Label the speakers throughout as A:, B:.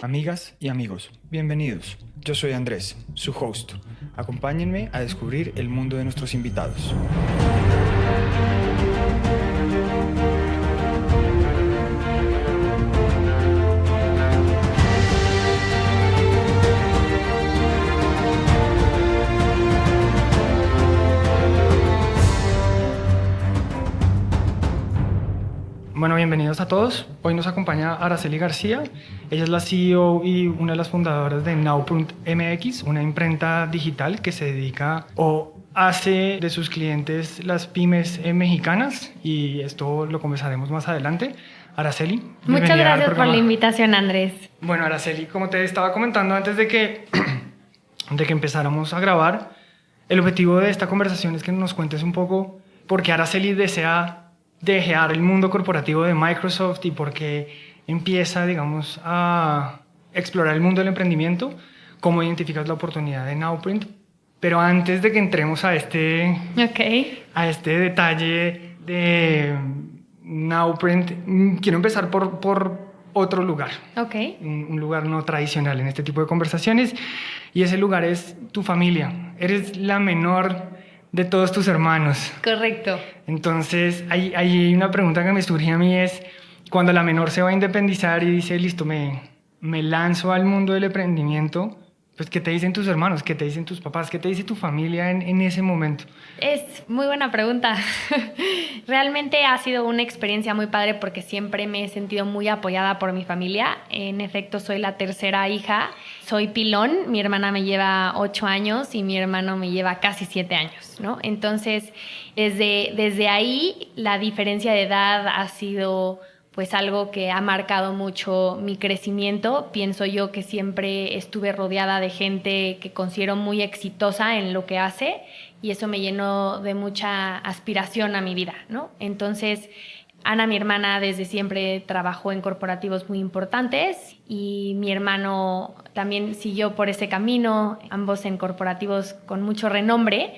A: Amigas y amigos, bienvenidos. Yo soy Andrés, su host. Acompáñenme a descubrir el mundo de nuestros invitados. Bueno, bienvenidos a todos. Hoy nos acompaña Araceli García. Ella es la CEO y una de las fundadoras de Now.mx, una imprenta digital que se dedica o hace de sus clientes las pymes mexicanas, y esto lo conversaremos más adelante. Araceli,
B: muchas gracias por la invitación, Andrés.
A: Bueno, Araceli, como te estaba comentando antes de que empezáramos a grabar, el objetivo de esta conversación es que nos cuentes un poco por qué Araceli desea dejar el mundo corporativo de Microsoft y por qué empieza, digamos, a explorar el mundo del emprendimiento, cómo identificas la oportunidad de Nowprint. Pero antes de que entremos a este detalle de Nowprint, quiero empezar por otro lugar. Un lugar no tradicional en este tipo de conversaciones, y ese lugar es tu familia. Eres la menor de todos tus hermanos.
B: Correcto.
A: Entonces, hay una pregunta que me surge a mí, es cuando la menor se va a independizar y dice, listo, me lanzo al mundo del emprendimiento, pues, ¿qué te dicen tus hermanos? ¿Qué te dicen tus papás? ¿Qué te dice tu familia en ese momento?
B: Es muy buena pregunta. Realmente ha sido una experiencia muy padre porque siempre me he sentido muy apoyada por mi familia. En efecto, soy la tercera hija. Soy pilón. Mi hermana me lleva 8 años y mi hermano me lleva casi 7 años, ¿no? Entonces, desde ahí, la diferencia de edad ha sido pues algo que ha marcado mucho mi crecimiento. Pienso yo que siempre estuve rodeada de gente que considero muy exitosa en lo que hace, y eso me llenó de mucha aspiración a mi vida, ¿no? Entonces, Ana, mi hermana, desde siempre trabajó en corporativos muy importantes, y mi hermano también siguió por ese camino, ambos en corporativos con mucho renombre.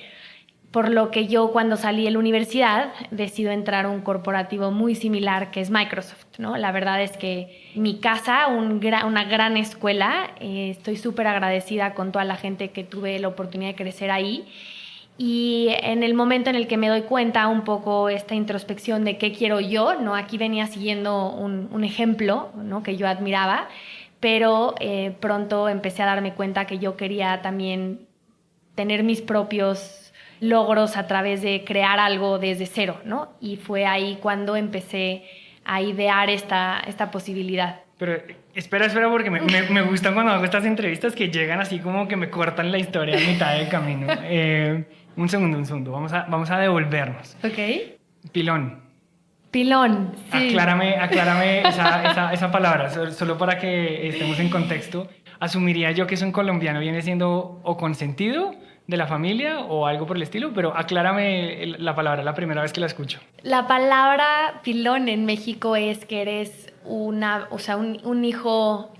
B: Por lo que yo, cuando salí de la universidad, decido entrar a un corporativo muy similar, que es Microsoft, ¿no? La verdad es que mi casa, una gran escuela, estoy súper agradecida con toda la gente que tuve la oportunidad de crecer ahí. Y en el momento en el que me doy cuenta un poco esta introspección de qué quiero yo, ¿no? Aquí venía siguiendo un ejemplo, ¿no? Que yo admiraba, pero pronto empecé a darme cuenta que yo quería también tener mis propios logros a través de crear algo desde cero, ¿no? Y fue ahí cuando empecé a idear esta posibilidad.
A: Pero espera, porque me gusta cuando hago estas entrevistas que llegan así como que me cortan la historia a mitad del camino. Un segundo, vamos a devolvernos.
B: Ok.
A: Pilón,
B: sí.
A: Aclárame esa palabra, solo para que estemos en contexto. Asumiría yo que eso en colombiano viene siendo o consentido de la familia o algo por el estilo, pero aclárame la palabra, la primera vez que la escucho.
B: La palabra pilón en México es que eres un hijo,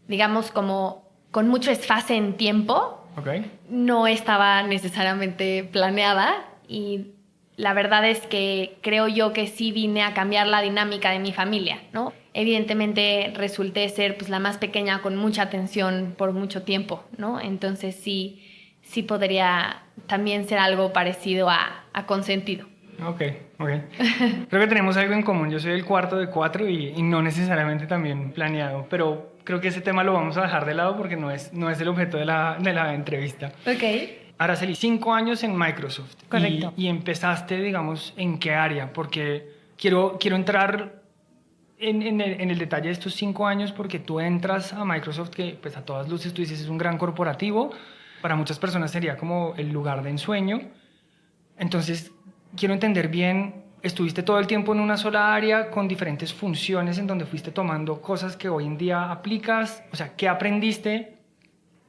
B: digamos, como con mucho desfase en tiempo.
A: Okay.
B: No estaba necesariamente planeada, y la verdad es que creo yo que sí vine a cambiar la dinámica de mi familia, ¿no? Evidentemente resulté ser pues la más pequeña con mucha atención por mucho tiempo, ¿no? Entonces sí podría también ser algo parecido a consentido.
A: Ok. Creo que tenemos algo en común. Yo soy el cuarto de 4 y no necesariamente también planeado, pero creo que ese tema lo vamos a dejar de lado porque no es el objeto de la entrevista.
B: Ok.
A: Araceli, 5 años en Microsoft.
B: Correcto.
A: Y empezaste, digamos, ¿en qué área? Porque quiero entrar en el detalle de estos 5 años, porque tú entras a Microsoft, que pues a todas luces tú dices es un gran corporativo. Para muchas personas sería como el lugar de ensueño. Entonces, quiero entender bien, ¿estuviste todo el tiempo en una sola área con diferentes funciones en donde fuiste tomando cosas que hoy en día aplicas? O sea, ¿qué aprendiste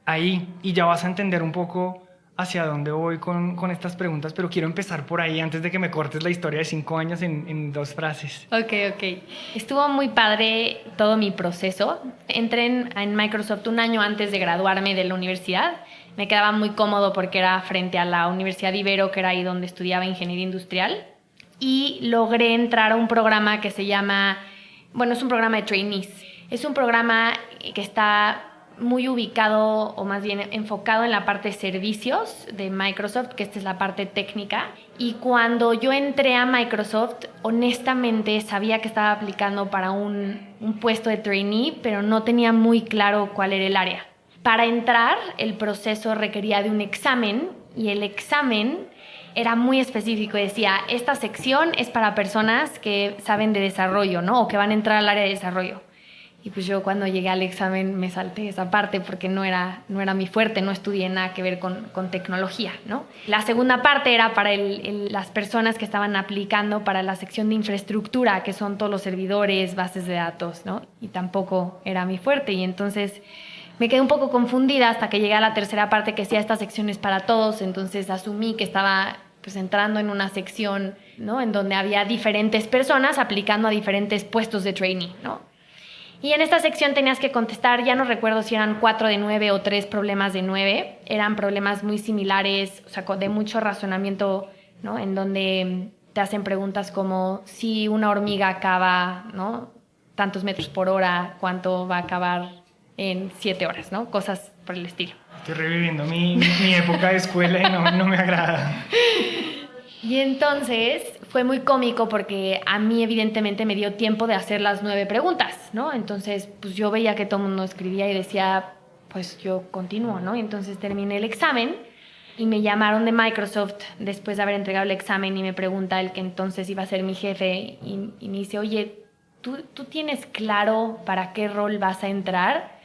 A: ahí? Y ya vas a entender un poco hacia dónde voy con estas preguntas, pero quiero empezar por ahí antes de que me cortes la historia de 5 años en 2 frases.
B: Ok. Estuvo muy padre todo mi proceso. Entré en Microsoft 1 año antes de graduarme de la universidad. Me quedaba muy cómodo porque era frente a la Universidad de Ibero, que era ahí donde estudiaba ingeniería industrial. Y logré entrar a un programa que se llama, es un programa de trainees. Es un programa que está muy ubicado, o más bien enfocado en la parte de servicios de Microsoft, que esta es la parte técnica. Y cuando yo entré a Microsoft, honestamente sabía que estaba aplicando para un puesto de trainee, pero no tenía muy claro cuál era el área. Para entrar, el proceso requería de un examen, y el examen era muy específico. Decía, esta sección es para personas que saben de desarrollo, ¿no? O que van a entrar al área de desarrollo. Y pues yo cuando llegué al examen me salté esa parte porque no era mi fuerte, no estudié nada que ver con tecnología, ¿no? La segunda parte era para las personas que estaban aplicando para la sección de infraestructura, que son todos los servidores, bases de datos, ¿no? Y tampoco era mi fuerte, y entonces me quedé un poco confundida hasta que llegué a la tercera parte, que decía, esta sección es para todos. Entonces asumí que estaba pues entrando en una sección, ¿no?, en donde había diferentes personas aplicando a diferentes puestos de trainee, ¿no? Y en esta sección tenías que contestar, ya no recuerdo si eran 4 de 9 o 3 problemas de 9. Eran problemas muy similares, o sea, de mucho razonamiento, ¿no?, en donde te hacen preguntas como si una hormiga cava, ¿no?, tantos metros por hora, ¿cuánto va a cavar en 7 horas, ¿no? Cosas por el estilo.
A: Estoy reviviendo mi época de escuela y no me agrada.
B: Y entonces fue muy cómico porque a mí evidentemente me dio tiempo de hacer las 9 preguntas, ¿no? Entonces pues yo veía que todo el mundo escribía y decía, pues yo continúo, ¿no? Y entonces terminé el examen y me llamaron de Microsoft después de haber entregado el examen, y me pregunta el que entonces iba a ser mi jefe y me dice, oye, ¿tú tienes claro para qué rol vas a entrar?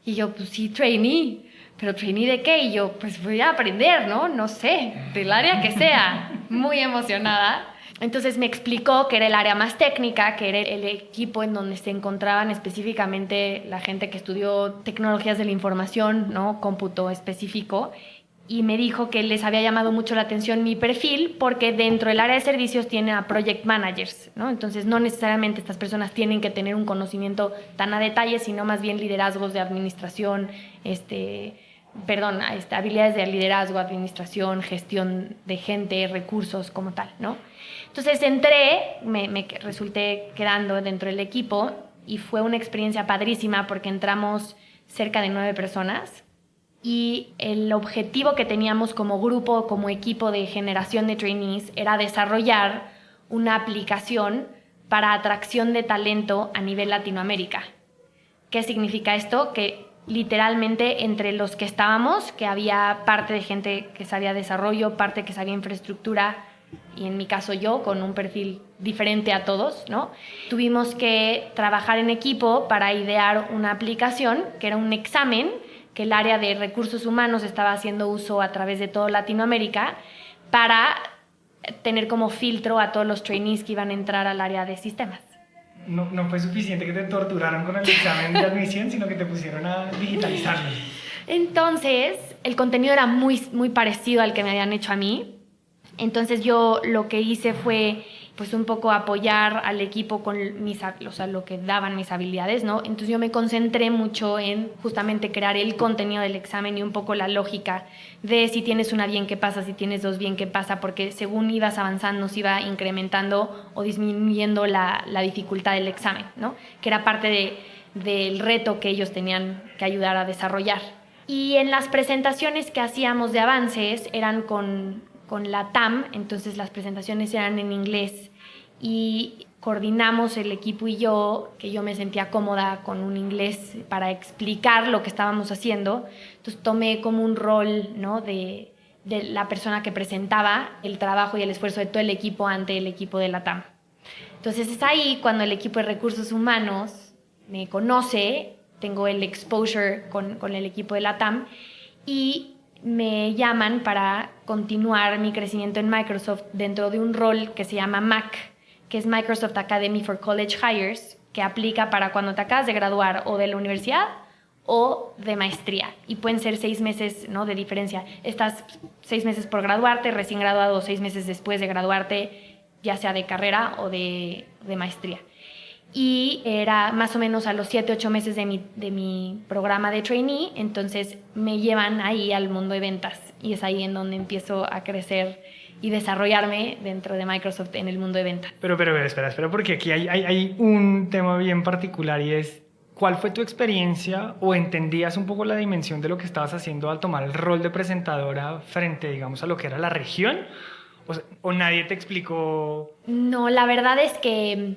B: Y yo, pues sí, trainee. ¿Pero trainee de qué? Y yo, pues voy a aprender, ¿no? No sé, del área que sea. Muy emocionada. Entonces me explicó que era el área más técnica, que era el equipo en donde se encontraban específicamente la gente que estudió tecnologías de la información, ¿no?, cómputo específico. Y me dijo que les había llamado mucho la atención mi perfil porque dentro del área de servicios tiene a project managers, ¿no? Entonces no necesariamente estas personas tienen que tener un conocimiento tan a detalle, sino más bien liderazgos de administración, habilidades de liderazgo, administración, gestión de gente, recursos como tal, ¿no? Entonces entré, me resulté quedando dentro del equipo y fue una experiencia padrísima porque entramos cerca de 9 personas. Y el objetivo que teníamos como grupo, como equipo de generación de trainees, era desarrollar una aplicación para atracción de talento a nivel Latinoamérica. ¿Qué significa esto? Que literalmente entre los que estábamos, que había parte de gente que sabía desarrollo, parte que sabía infraestructura, y en mi caso yo, con un perfil diferente a todos, ¿no?, tuvimos que trabajar en equipo para idear una aplicación que era un examen que el área de recursos humanos estaba haciendo uso a través de toda Latinoamérica para tener como filtro a todos los trainees que iban a entrar al área de sistemas.
A: No fue suficiente que te torturaran con el examen de admisión, sino que te pusieron a digitalizarlo.
B: Entonces, el contenido era muy, muy parecido al que me habían hecho a mí. Entonces yo lo que hice fue pues un poco apoyar al equipo con lo que daban mis habilidades, ¿no? Entonces yo me concentré mucho en justamente crear el contenido del examen y un poco la lógica de si tienes una bien, qué pasa, si tienes 2 bien, qué pasa, porque según ibas avanzando se iba incrementando o disminuyendo la dificultad del examen, ¿no?, que era parte del reto que ellos tenían que ayudar a desarrollar. Y en las presentaciones que hacíamos de avances eran con la TAM, entonces las presentaciones eran en inglés y coordinamos el equipo y yo, que yo me sentía cómoda con un inglés para explicar lo que estábamos haciendo. Entonces tomé como un rol, ¿no?, de la persona que presentaba el trabajo y el esfuerzo de todo el equipo ante el equipo de la TAM. Entonces es ahí cuando el equipo de recursos humanos me conoce, tengo el exposure con el equipo de la TAM y me llaman para continuar mi crecimiento en Microsoft dentro de un rol que se llama MAC, que es Microsoft Academy for College Hires, que aplica para cuando te acabas de graduar o de la universidad o de maestría. Y pueden ser 6 meses, ¿no?, de diferencia. Estás 6 meses por graduarte, recién graduado, 6 meses después de graduarte, ya sea de carrera o de maestría. Y era más o menos a los 7, 8 meses de mi programa de trainee, entonces me llevan ahí al mundo de ventas y es ahí en donde empiezo a crecer y desarrollarme dentro de Microsoft en el mundo de ventas.
A: Pero espera, porque aquí hay un tema bien particular y es ¿cuál fue tu experiencia o entendías un poco la dimensión de lo que estabas haciendo al tomar el rol de presentadora frente, digamos, a lo que era la región? ¿O nadie te explicó?
B: No, la verdad es que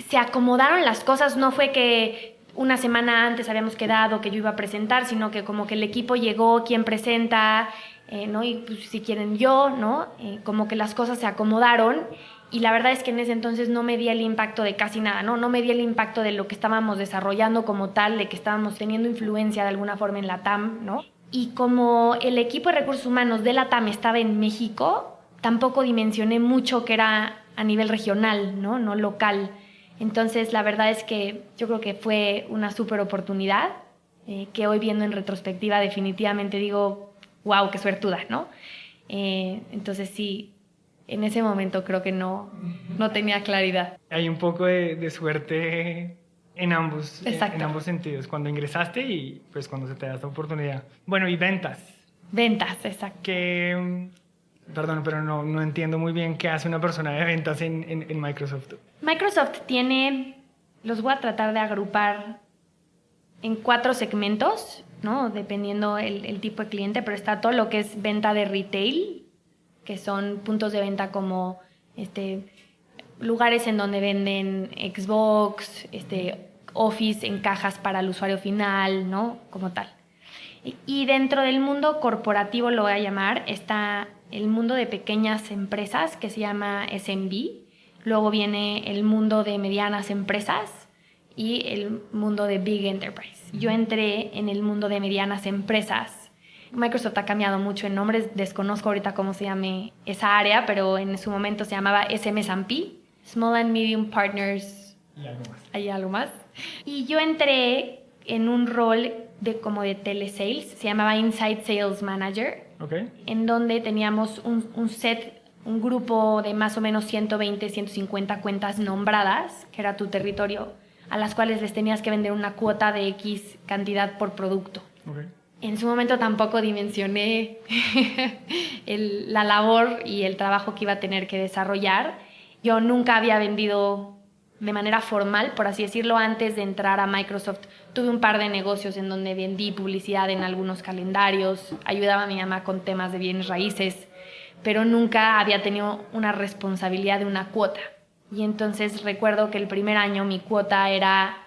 B: se acomodaron las cosas, no fue que una semana antes habíamos quedado que yo iba a presentar, sino que como que el equipo llegó, quien presenta, ¿no? Y pues, si quieren yo, ¿no? Como que las cosas se acomodaron y la verdad es que en ese entonces no me di el impacto de casi nada, ¿no? No me di el impacto de lo que estábamos desarrollando como tal, de que estábamos teniendo influencia de alguna forma en la TAM, ¿no? Y como el equipo de recursos humanos de la TAM estaba en México, tampoco dimensioné mucho que era a nivel regional, ¿no? No local. Entonces, la verdad es que yo creo que fue una súper oportunidad que hoy viendo en retrospectiva definitivamente digo, wow, qué suertuda, ¿no? Entonces sí, en ese momento creo que no tenía claridad.
A: Hay un poco de suerte en ambos sentidos, cuando ingresaste y pues cuando se te da esta oportunidad. Bueno, y ventas.
B: Ventas, exacto.
A: Perdón, pero no entiendo muy bien qué hace una persona de ventas en Microsoft.
B: Microsoft los voy a tratar de agrupar en 4 segmentos, ¿no? Dependiendo el tipo de cliente, pero está todo lo que es venta de retail, que son puntos de venta como lugares en donde venden Xbox, Office en cajas para el usuario final, ¿no? Como tal. Y dentro del mundo corporativo, lo voy a llamar, está el mundo de pequeñas empresas, que se llama SMB. Luego viene el mundo de medianas empresas y el mundo de Big Enterprise. Yo entré en el mundo de medianas empresas. Microsoft ha cambiado mucho en nombres, desconozco ahorita cómo se llame esa área, pero en su momento se llamaba SM&P, Small and Medium Partners.
A: Y algo más.
B: Hay algo más. Y yo entré en un rol como de telesales, se llamaba Inside Sales Manager,
A: Okay.
B: En donde teníamos un grupo de más o menos 120, 150 cuentas nombradas, que era tu territorio, a las cuales les tenías que vender una cuota de X cantidad por producto.
A: Okay.
B: En su momento tampoco dimensioné la labor y el trabajo que iba a tener que desarrollar. Yo nunca había vendido de manera formal, por así decirlo, antes de entrar a Microsoft. Tuve un par de negocios en donde vendí publicidad en algunos calendarios, ayudaba a mi mamá con temas de bienes raíces, pero nunca había tenido una responsabilidad de una cuota. Y entonces recuerdo que el primer año mi cuota era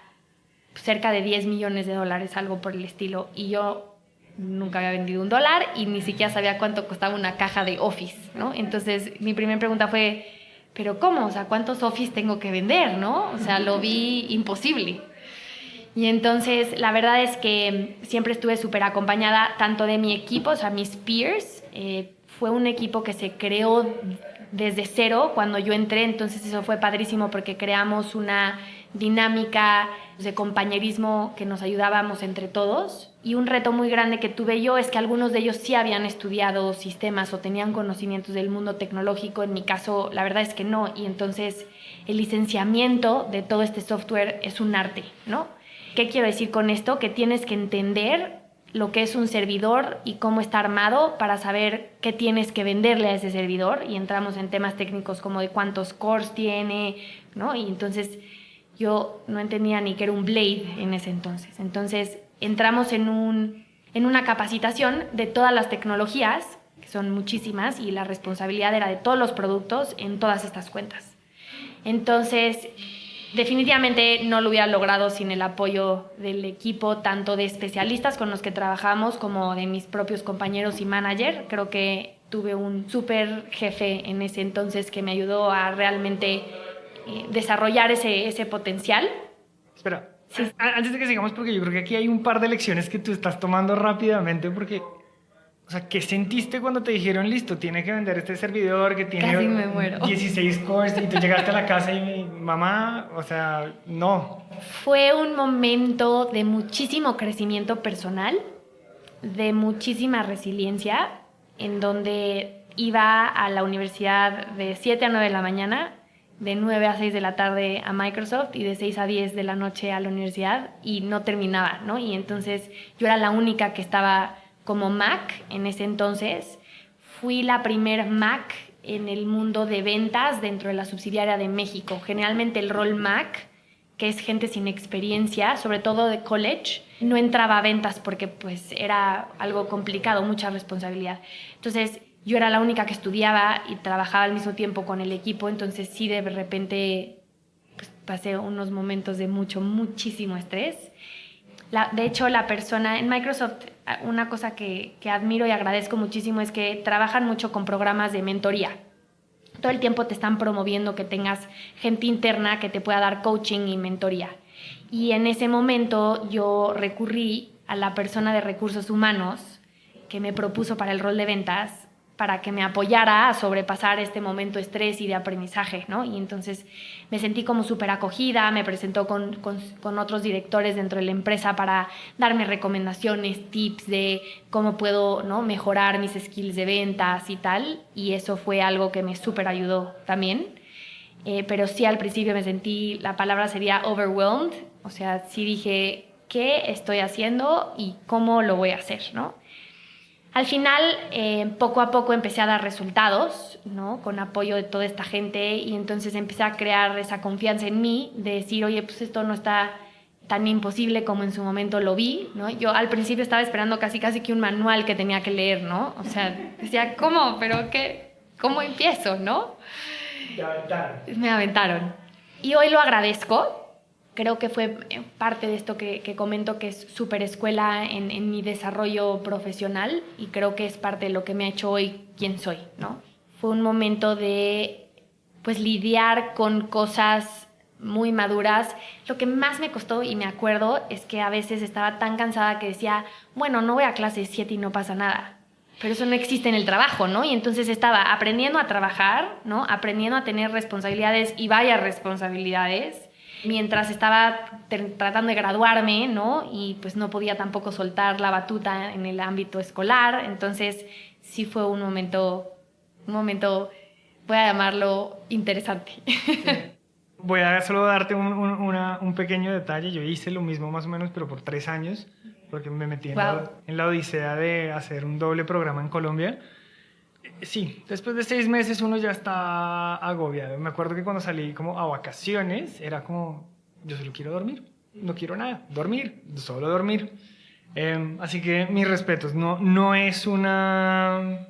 B: cerca de $10 millones, algo por el estilo, y yo nunca había vendido $1 y ni siquiera sabía cuánto costaba una caja de Office, ¿no? Entonces mi primera pregunta fue, ¿pero cómo? O sea, ¿cuántos Office tengo que vender, no? O sea, lo vi imposible. Y entonces, la verdad es que siempre estuve súper acompañada tanto de mi equipo, o sea, mis peers. Fue un equipo que se creó desde cero cuando yo entré, entonces eso fue padrísimo porque creamos una dinámica de compañerismo que nos ayudábamos entre todos. Y un reto muy grande que tuve yo es que algunos de ellos sí habían estudiado sistemas o tenían conocimientos del mundo tecnológico. En mi caso, la verdad es que no. Y entonces el licenciamiento de todo este software es un arte, ¿no? ¿Qué quiero decir con esto? Que tienes que entender lo que es un servidor y cómo está armado para saber qué tienes que venderle a ese servidor. Y entramos en temas técnicos como de cuántos cores tiene, ¿no? Y entonces yo no entendía ni que era un Blade en ese entonces. Entonces entramos en una capacitación de todas las tecnologías, que son muchísimas, y la responsabilidad era de todos los productos en todas estas cuentas. Entonces, definitivamente no lo hubiera logrado sin el apoyo del equipo, tanto de especialistas con los que trabajamos como de mis propios compañeros y manager. Creo que tuve un súper jefe en ese entonces que me ayudó a realmente desarrollar ese potencial.
A: Espera, sí. Antes de que sigamos, porque yo creo que aquí hay un par de lecciones que tú estás tomando rápidamente, porque, o sea, ¿qué sentiste cuando te dijeron, listo, tiene que vender este servidor que tiene
B: Casi me muero.
A: 16 cores y tú llegaste a la casa y mamá, o sea, no?
B: Fue un momento de muchísimo crecimiento personal, de muchísima resiliencia, en donde iba a la universidad de 7 a 9 de la mañana, de 9 a 6 de la tarde a Microsoft y de 6 a 10 de la noche a la universidad y no terminaba, ¿no? Y entonces yo era la única que estaba como Mac en ese entonces. Fui la primer Mac en el mundo de ventas dentro de la subsidiaria de México. Generalmente el rol Mac que es gente sin experiencia, sobre todo de college, no entraba a ventas porque pues era algo complicado, mucha responsabilidad. Entonces yo era la única que estudiaba y trabajaba al mismo tiempo con el equipo, entonces sí de repente pues, pasé unos momentos de muchísimo estrés. De hecho, la persona en Microsoft, una cosa que admiro y agradezco muchísimo es que trabajan mucho con programas de mentoría. Todo el tiempo te están promoviendo que tengas gente interna que te pueda dar coaching y mentoría. Y en ese momento yo recurrí a la persona de recursos humanos que me propuso para el rol de ventas para que me apoyara a sobrepasar este momento de estrés y de aprendizaje, ¿no? Y entonces me sentí como súper acogida, me presentó con otros directores dentro de la empresa para darme recomendaciones, tips de cómo puedo, ¿no?, mejorar mis skills de ventas y tal, y eso fue algo que me súper ayudó también. Pero sí, al principio me sentí, la palabra sería overwhelmed, o sea, sí dije, ¿qué estoy haciendo y cómo lo voy a hacer, ¿no? Al final, poco a poco empecé a dar resultados, ¿no?, con apoyo de toda esta gente, y entonces empecé a crear esa confianza en mí, de decir, oye, pues esto no está tan imposible como en su momento lo vi, ¿no? Yo al principio estaba esperando casi que un manual que tenía que leer, ¿no? O sea, decía, ¿cómo? ¿Pero qué? ¿Cómo empiezo, no? Me aventaron. Y hoy lo agradezco. Creo que fue parte de esto que comento, que es súper escuela en mi desarrollo profesional, y creo que es parte de lo que me ha hecho hoy quien soy, ¿no? Fue un momento de, pues, lidiar con cosas muy maduras. Lo que más me costó, y me acuerdo, es que a veces estaba tan cansada que decía, bueno, no voy a clase 7 y no pasa nada. Pero eso no existe en el trabajo, ¿no? Y entonces estaba aprendiendo a trabajar, ¿no? Aprendiendo a tener responsabilidades, y varias responsabilidades, mientras estaba tratando de graduarme, ¿no? Y pues no podía tampoco soltar la batuta en el ámbito escolar. Entonces sí fue un momento, voy a llamarlo interesante.
A: Sí. Voy a solo darte un pequeño detalle. Yo hice lo mismo más o menos, pero por 3 años, porque me metí en la odisea de hacer un doble programa en Colombia. Sí, después de 6 meses uno ya está agobiado. Me acuerdo que cuando salí como a vacaciones, era como, yo solo quiero dormir, no quiero nada, dormir, solo dormir. Así que mis respetos, no es una...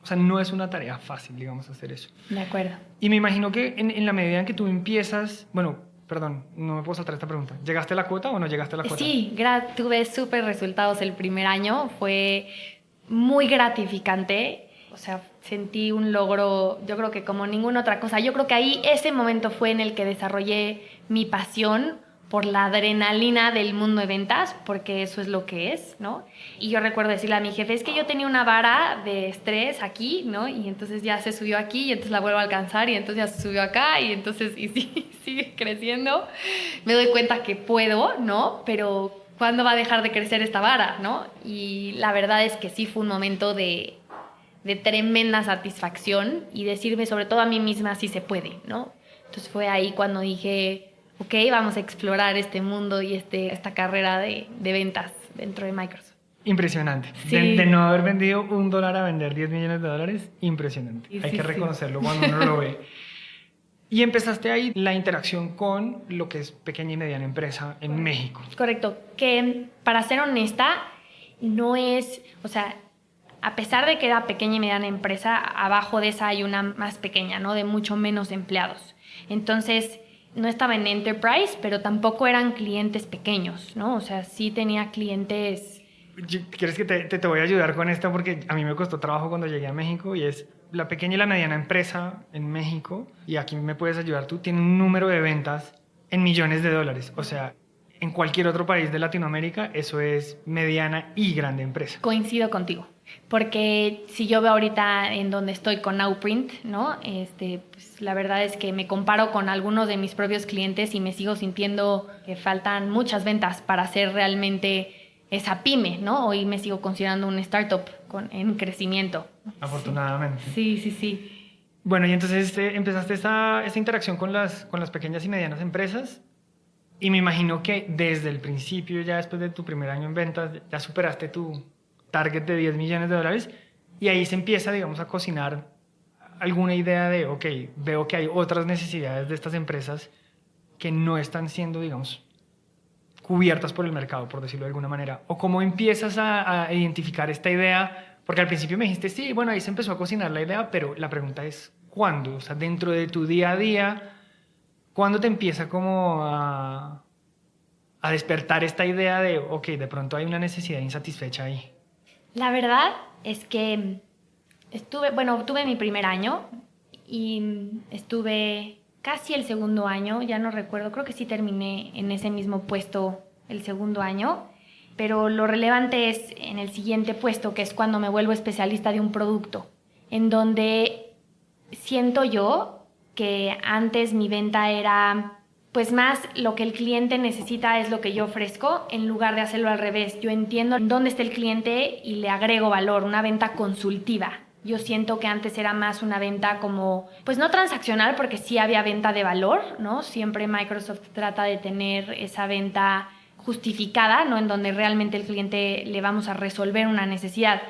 A: O sea, no es una tarea fácil, digamos, hacer eso.
B: De acuerdo.
A: Y me imagino que en la medida en que tú empiezas... Bueno, perdón, no me puedo saltar esta pregunta. ¿Llegaste a la cuota o no llegaste a la cuota?
B: Sí, tuve súper resultados el primer año. Fue muy gratificante. O sea, sentí un logro, yo creo que como ninguna otra cosa. Yo creo que ahí ese momento fue en el que desarrollé mi pasión por la adrenalina del mundo de ventas, porque eso es lo que es, ¿no? Y yo recuerdo decirle a mi jefe, es que yo tenía una vara de estrés aquí, ¿no? Y entonces ya se subió aquí, y entonces la vuelvo a alcanzar, y entonces ya se subió acá, y entonces sigue creciendo. Me doy cuenta que puedo, ¿no? Pero ¿cuándo va a dejar de crecer esta vara, no? Y la verdad es que sí fue un momento de tremenda satisfacción, y decirme sobre todo a mí misma si se puede, ¿no? Entonces fue ahí cuando dije, ok, vamos a explorar este mundo y esta carrera de ventas dentro de Microsoft.
A: Impresionante.
B: Sí.
A: De no haber vendido $1 a vender $10 millones, impresionante.
B: Sí,
A: hay que reconocerlo,
B: sí,
A: cuando uno lo ve. Y empezaste ahí la interacción con lo que es pequeña y mediana empresa en México.
B: Correcto. Que, para ser honesta, no es... O sea, a pesar de que era pequeña y mediana empresa, abajo de esa hay una más pequeña, ¿no? De mucho menos empleados. Entonces, no estaba en Enterprise, pero tampoco eran clientes pequeños, ¿no? O sea, sí tenía clientes...
A: ¿Quieres que te voy a ayudar con esto? Porque a mí me costó trabajo cuando llegué a México, y es la pequeña y la mediana empresa en México, y aquí me puedes ayudar tú, tiene un número de ventas en millones de dólares. O sea, en cualquier otro país de Latinoamérica, eso es mediana y grande empresa.
B: Coincido contigo. Porque si yo veo ahorita en donde estoy con Nowprint, ¿no? Pues la verdad es que me comparo con algunos de mis propios clientes y me sigo sintiendo que faltan muchas ventas para ser realmente esa pyme, ¿no? Hoy me sigo considerando un startup en crecimiento.
A: Afortunadamente.
B: Sí.
A: Bueno, y entonces empezaste esta interacción con las pequeñas y medianas empresas, y me imagino que desde el principio, ya después de tu primer año en ventas, ya superaste tu target de $10 millones, y ahí se empieza, digamos, a cocinar alguna idea de, ok, veo que hay otras necesidades de estas empresas que no están siendo, digamos, cubiertas por el mercado, por decirlo de alguna manera? ¿O cómo empiezas a identificar esta idea? Porque al principio me dijiste, sí, bueno, ahí se empezó a cocinar la idea, pero la pregunta es, ¿cuándo? O sea, dentro de tu día a día, ¿cuándo te empieza como a despertar esta idea de, ok, de pronto hay una necesidad insatisfecha ahí?
B: La verdad es que tuve mi primer año y estuve casi el segundo año, ya no recuerdo, creo que sí terminé en ese mismo puesto el segundo año, pero lo relevante es en el siguiente puesto, que es cuando me vuelvo especialista de un producto, en donde siento yo que antes mi venta era pues más lo que el cliente necesita es lo que yo ofrezco, en lugar de hacerlo al revés. Yo entiendo dónde está el cliente y le agrego valor, una venta consultiva. Yo siento que antes era más una venta como, pues no transaccional, porque sí había venta de valor, ¿no? Siempre Microsoft trata de tener esa venta justificada, ¿no? En donde realmente el cliente le vamos a resolver una necesidad,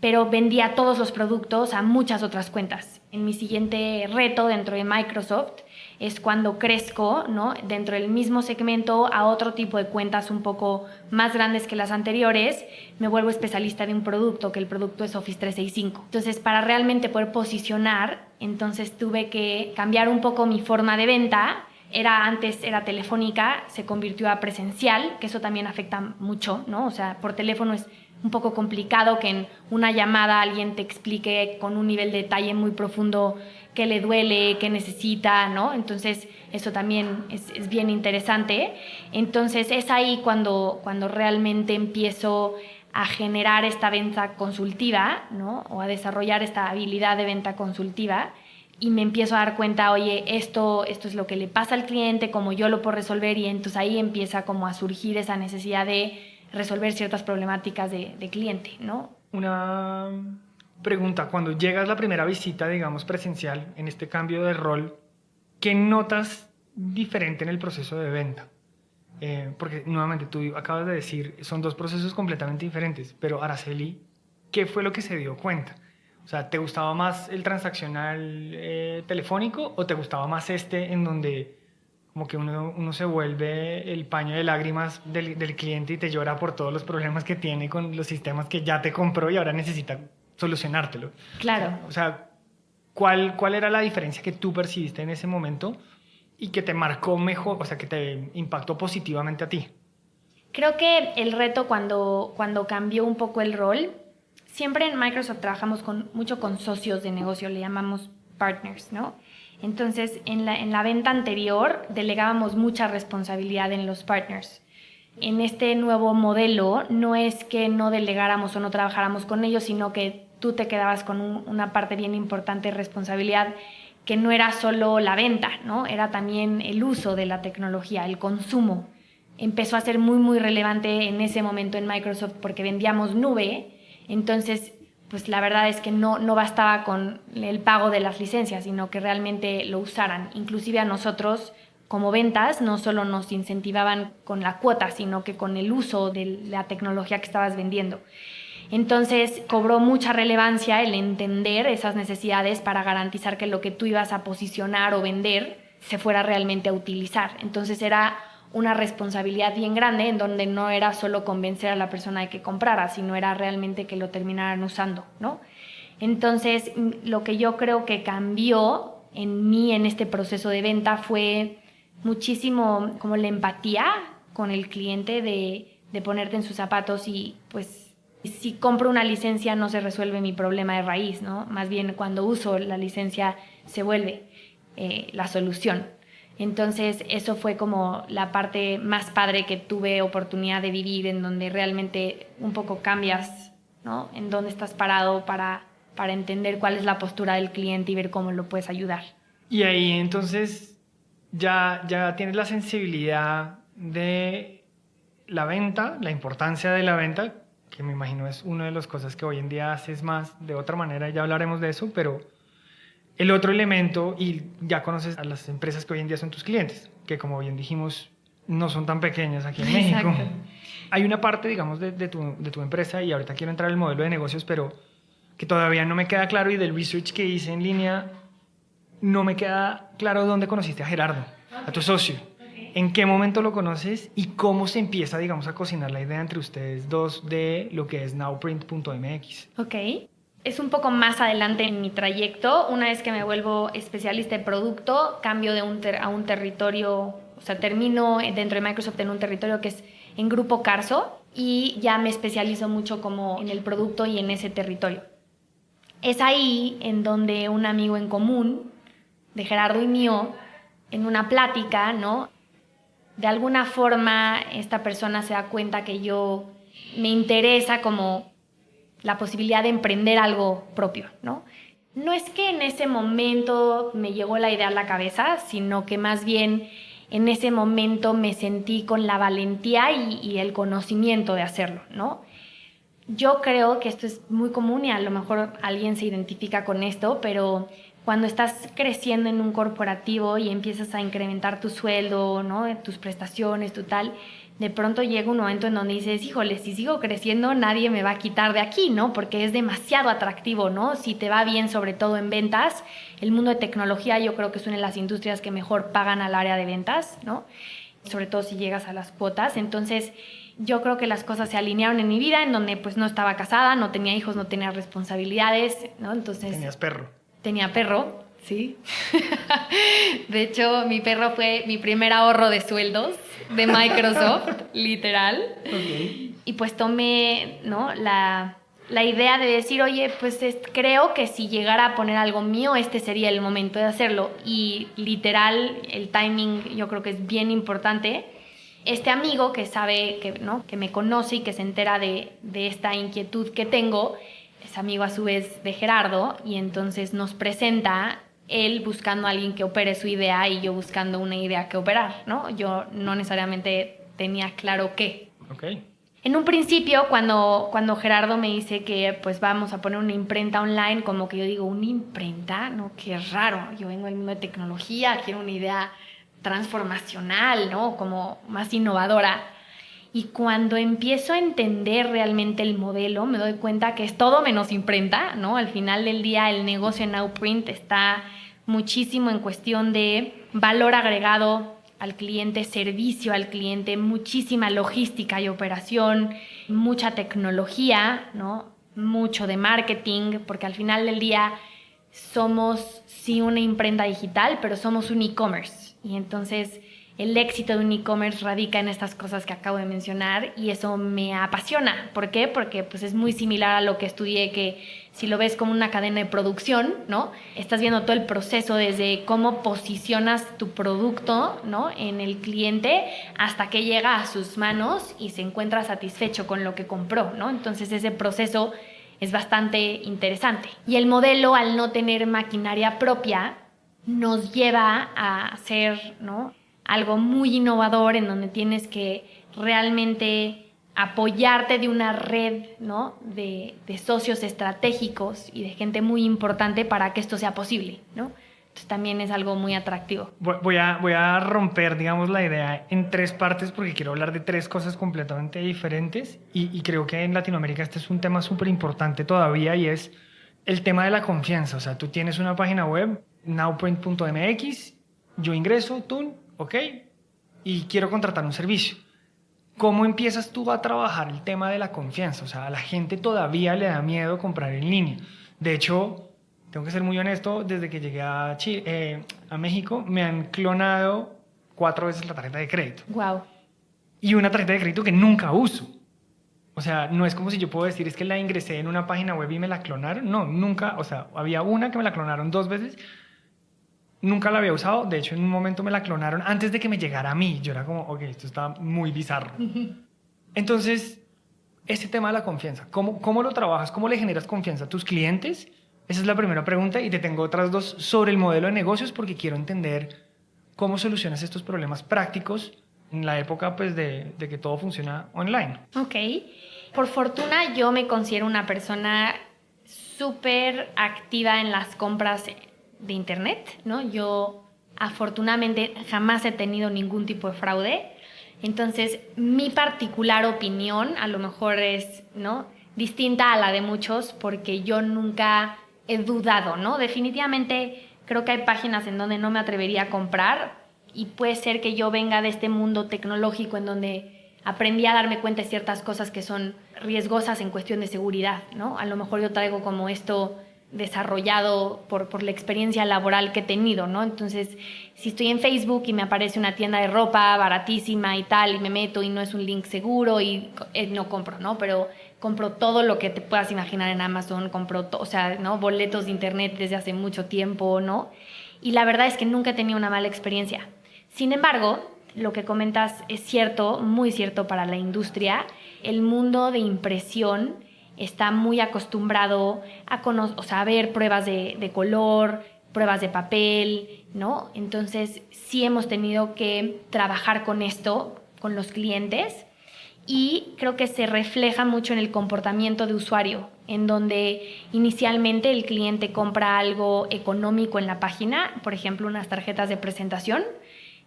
B: pero vendía todos los productos a muchas otras cuentas. En mi siguiente reto dentro de Microsoft es cuando crezco, ¿no? Dentro del mismo segmento a otro tipo de cuentas un poco más grandes que las anteriores, me vuelvo especialista de un producto, que el producto es Office 365. Entonces, para realmente poder posicionar, entonces tuve que cambiar un poco mi forma de venta. Antes era telefónica, se convirtió a presencial, que eso también afecta mucho, ¿no? O sea, por teléfono es un poco complicado que en una llamada alguien te explique con un nivel de detalle muy profundo qué le duele, qué necesita, ¿no? Entonces, eso también es bien interesante. Entonces, es ahí cuando realmente empiezo a generar esta venta consultiva, ¿no? O a desarrollar esta habilidad de venta consultiva y me empiezo a dar cuenta, oye, esto es lo que le pasa al cliente, cómo yo lo puedo resolver, y entonces ahí empieza como a surgir esa necesidad de resolver ciertas problemáticas de cliente, ¿no?
A: Una pregunta, cuando llegas la primera visita, digamos, presencial, en este cambio de rol, ¿qué notas diferente en el proceso de venta? Porque nuevamente tú acabas de decir, son dos procesos completamente diferentes, pero Araceli, ¿qué fue lo que se dio cuenta? O sea, ¿te gustaba más el transaccional telefónico o te gustaba más este en donde como que uno se vuelve el paño de lágrimas del cliente y te llora por todos los problemas que tiene con los sistemas que ya te compró y ahora necesita solucionártelo?
B: Claro.
A: O sea, ¿cuál era la diferencia que tú percibiste en ese momento y que te marcó mejor, o sea, que te impactó positivamente a ti?
B: Creo que el reto cuando cambió un poco el rol, siempre en Microsoft trabajamos mucho con socios de negocio, le llamamos partners, ¿no? Entonces, en la venta anterior delegábamos mucha responsabilidad en los partners. En este nuevo modelo no es que no delegáramos o no trabajáramos con ellos, sino que tú te quedabas con una parte bien importante de responsabilidad, que no era solo la venta, ¿no? Era también el uso de la tecnología, el consumo. Empezó a ser muy, muy relevante en ese momento en Microsoft porque vendíamos nube, entonces pues la verdad es que no bastaba con el pago de las licencias, sino que realmente lo usaran. Inclusive a nosotros, como ventas, no solo nos incentivaban con la cuota, sino que con el uso de la tecnología que estabas vendiendo. Entonces cobró mucha relevancia el entender esas necesidades para garantizar que lo que tú ibas a posicionar o vender se fuera realmente a utilizar. Entonces era una responsabilidad bien grande en donde no era solo convencer a la persona de que comprara, sino era realmente que lo terminaran usando, ¿no? Entonces, lo que yo creo que cambió en mí en este proceso de venta fue muchísimo como la empatía con el cliente de ponerte en sus zapatos y pues si compro una licencia no se resuelve mi problema de raíz, ¿no? Más bien cuando uso la licencia se vuelve la solución. Entonces eso fue como la parte más padre que tuve oportunidad de vivir, en donde realmente un poco cambias, ¿no? En dónde estás parado para entender cuál es la postura del cliente y ver cómo lo puedes ayudar.
A: Y ahí entonces ya tienes la sensibilidad de la venta, la importancia de la venta, que me imagino es una de las cosas que hoy en día haces más de otra manera, ya hablaremos de eso, pero el otro elemento, y ya conoces a las empresas que hoy en día son tus clientes, que como bien dijimos, no son tan pequeñas aquí en México.
B: Exacto.
A: Hay una parte, digamos, de tu empresa, y ahorita quiero entrar al modelo de negocios, pero que todavía no me queda claro, y del research que hice en línea, no me queda claro dónde conociste a Gerardo, a tu socio. ¿En qué momento lo conoces y cómo se empieza, digamos, a cocinar la idea entre ustedes dos de lo que es nowprint.mx?
B: Ok. Es un poco más adelante en mi trayecto. Una vez que me vuelvo especialista en producto, cambio a un territorio, o sea, termino dentro de Microsoft en un territorio que es en Grupo Carso y ya me especializo mucho como en el producto y en ese territorio. Es ahí en donde un amigo en común de Gerardo y mío, en una plática, ¿no? De alguna forma esta persona se da cuenta que yo me interesa como la posibilidad de emprender algo propio, ¿no? No es que en ese momento me llegó la idea a la cabeza, sino que más bien en ese momento me sentí con la valentía y el conocimiento de hacerlo, ¿no? Yo creo que esto es muy común y a lo mejor alguien se identifica con esto, pero cuando estás creciendo en un corporativo y empiezas a incrementar tu sueldo, ¿no? Tus prestaciones, tu tal, de pronto llega un momento en donde dices, híjole, si sigo creciendo nadie me va a quitar de aquí, ¿no? Porque es demasiado atractivo, ¿no? Si te va bien, sobre todo en ventas, el mundo de tecnología yo creo que es una de las industrias que mejor pagan al área de ventas, ¿no? Sobre todo si llegas a las cuotas. Entonces, yo creo que las cosas se alinearon en mi vida, en donde pues no estaba casada, no tenía hijos, no tenía responsabilidades, ¿no? Entonces...
A: Tenías perro.
B: Tenía perro, sí. De hecho, mi perro fue mi primer ahorro de sueldos de Microsoft, literal.
A: Okay.
B: Y pues tomé, ¿no? la idea de decir, oye, pues creo que si llegara a poner algo mío, este sería el momento de hacerlo. Y literal, el timing yo creo que es bien importante. Este amigo que sabe, ¿no? Que me conoce y que se entera de esta inquietud que tengo, es amigo a su vez de Gerardo, y entonces nos presenta él buscando a alguien que opere su idea y yo buscando una idea que operar, ¿no? Yo no necesariamente tenía claro qué.
A: Okay.
B: En un principio, cuando Gerardo me dice que pues vamos a poner una imprenta online, como que yo digo, ¿una imprenta? No, qué raro. Yo vengo del mundo de tecnología, quiero una idea transformacional, ¿no? Como más innovadora. Y cuando empiezo a entender realmente el modelo, me doy cuenta que es todo menos imprenta, ¿no? Al final del día, el negocio en Nowprint está muchísimo en cuestión de valor agregado al cliente, servicio al cliente, muchísima logística y operación, mucha tecnología, ¿no? Mucho de marketing, porque al final del día somos sí una imprenta digital, pero somos un e-commerce. Y entonces el éxito de un e-commerce radica en estas cosas que acabo de mencionar y eso me apasiona. ¿Por qué? Porque pues, es muy similar a lo que estudié, que si lo ves como una cadena de producción, ¿no? Estás viendo todo el proceso desde cómo posicionas tu producto, ¿no? En el cliente hasta que llega a sus manos y se encuentra satisfecho con lo que compró, ¿no? Entonces ese proceso es bastante interesante. Y el modelo, al no tener maquinaria propia, nos lleva a hacer, ¿no? Algo muy innovador en donde tienes que realmente apoyarte de una red, ¿no? de socios estratégicos y de gente muy importante para que esto sea posible, ¿no? Entonces también es algo muy atractivo.
A: Voy a romper, digamos, la idea en tres partes porque quiero hablar de tres cosas completamente diferentes y creo que en Latinoamérica este es un tema súper importante todavía y es el tema de la confianza. O sea, tú tienes una página web, nowprint.mx, yo ingreso, tú, ok, y quiero contratar un servicio. ¿Cómo empiezas tú a trabajar el tema de la confianza? O sea, a la gente todavía le da miedo comprar en línea. De hecho, tengo que ser muy honesto, desde que llegué a México me han clonado 4 veces la tarjeta de crédito.
B: Wow.
A: Y una tarjeta de crédito que nunca uso. O sea, no es como si yo puedo decir, es que la ingresé en una página web y me la clonaron. No, nunca. O sea, había una que me la clonaron 2 veces. Nunca la había usado. De hecho, en un momento me la clonaron antes de que me llegara a mí. Yo era como, ok, esto está muy bizarro. Entonces, ese tema de la confianza, ¿cómo lo trabajas? ¿Cómo le generas confianza a tus clientes? Esa es la primera pregunta y te tengo otras dos sobre el modelo de negocios porque quiero entender cómo solucionas estos problemas prácticos en la época pues, de que todo funciona online.
B: Ok. Por fortuna, yo me considero una persona súper activa en las compras de internet, ¿no? Yo afortunadamente jamás he tenido ningún tipo de fraude. Entonces, mi particular opinión a lo mejor es, ¿no? Distinta a la de muchos porque yo nunca he dudado, ¿no? Definitivamente creo que hay páginas en donde no me atrevería a comprar Y puede ser que yo venga de este mundo tecnológico en donde aprendí a darme cuenta de ciertas cosas que son riesgosas en cuestión de seguridad, ¿no? A lo mejor yo traigo como esto desarrollado por la experiencia laboral que he tenido, ¿no? Entonces, si estoy en Facebook y me aparece una tienda de ropa baratísima y tal, y me meto y no es un link seguro y no compro, ¿no? Pero compro todo lo que te puedas imaginar en Amazon, compro, o sea, ¿no? Boletos de internet desde hace mucho tiempo, ¿no? Y la verdad es que nunca he tenido una mala experiencia. Sin embargo, lo que comentas es cierto, muy cierto para la industria. El mundo de impresión está muy acostumbrado a ver pruebas de color, pruebas de papel, ¿no? Entonces, sí hemos tenido que trabajar con esto, con los clientes, y creo que se refleja mucho en el comportamiento de usuario, en donde inicialmente el cliente compra algo económico en la página, por ejemplo, unas tarjetas de presentación,